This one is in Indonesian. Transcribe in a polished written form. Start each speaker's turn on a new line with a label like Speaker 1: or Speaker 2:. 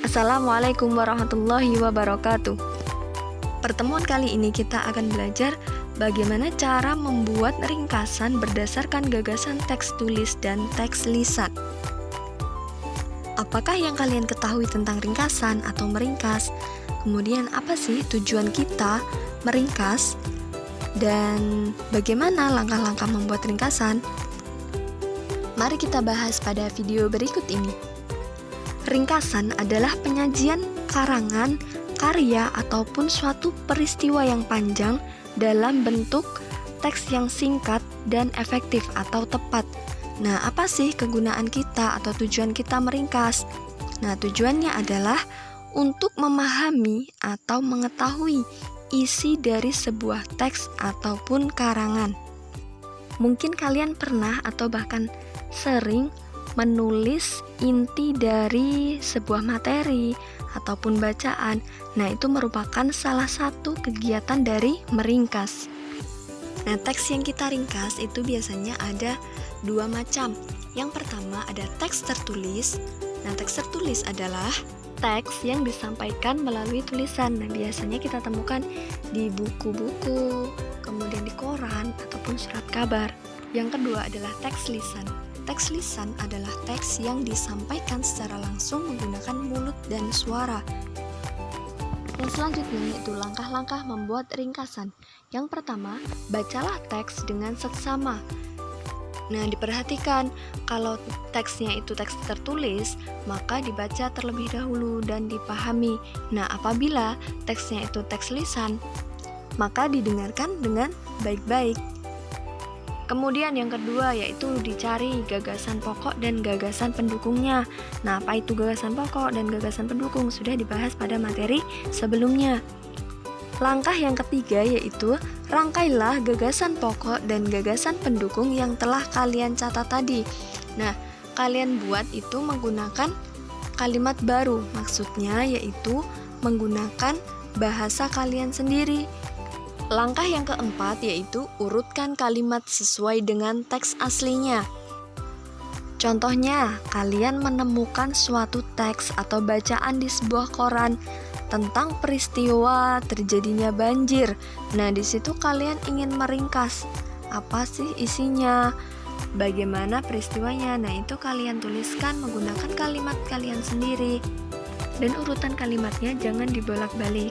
Speaker 1: Assalamualaikum warahmatullahi wabarakatuh. Pertemuan kali ini kita akan belajar bagaimana cara membuat ringkasan berdasarkan gagasan teks tulis dan teks lisan. Apakah yang kalian ketahui tentang ringkasan atau meringkas? Kemudian apa sih tujuan kita meringkas? Dan bagaimana langkah-langkah membuat ringkasan? Mari kita bahas pada video berikut ini. Ringkasan adalah penyajian karangan, karya, ataupun suatu peristiwa yang panjang dalam bentuk teks yang singkat dan efektif atau tepat. Nah, apa sih kegunaan kita atau tujuan kita meringkas? Nah, tujuannya adalah untuk memahami atau mengetahui isi dari sebuah teks ataupun karangan. Mungkin kalian pernah atau bahkan sering menulis inti dari sebuah materi ataupun bacaan. Nah, itu merupakan salah satu kegiatan dari meringkas. Nah, teks yang kita ringkas itu biasanya ada dua macam. Yang pertama ada teks tertulis. Nah, teks tertulis adalah teks yang disampaikan melalui tulisan. Nah, biasanya kita temukan di buku-buku, kemudian di koran ataupun surat kabar. Yang kedua adalah teks lisan. Teks lisan adalah teks yang disampaikan secara langsung menggunakan mulut dan suara. Yang selanjutnya yaitu langkah-langkah membuat ringkasan. Yang pertama, bacalah teks dengan seksama. Nah, diperhatikan kalau teksnya itu teks tertulis, maka dibaca terlebih dahulu dan dipahami. Nah, apabila teksnya itu teks lisan, maka didengarkan dengan baik-baik. Kemudian yang kedua yaitu dicari gagasan pokok dan gagasan pendukungnya. Nah, apa itu gagasan pokok dan gagasan pendukung? Sudah dibahas pada materi sebelumnya. Langkah yang ketiga yaitu rangkailah gagasan pokok dan gagasan pendukung yang telah kalian catat tadi. Nah, kalian buat itu menggunakan kalimat baru. Maksudnya yaitu menggunakan bahasa kalian sendiri. Langkah yang keempat yaitu urutkan kalimat sesuai dengan teks aslinya. Contohnya, kalian menemukan suatu teks atau bacaan di sebuah koran tentang peristiwa terjadinya banjir. Nah, di situ kalian ingin meringkas apa sih isinya, bagaimana peristiwanya. Nah, itu kalian tuliskan menggunakan kalimat kalian sendiri. Dan urutan kalimatnya jangan dibolak-balik.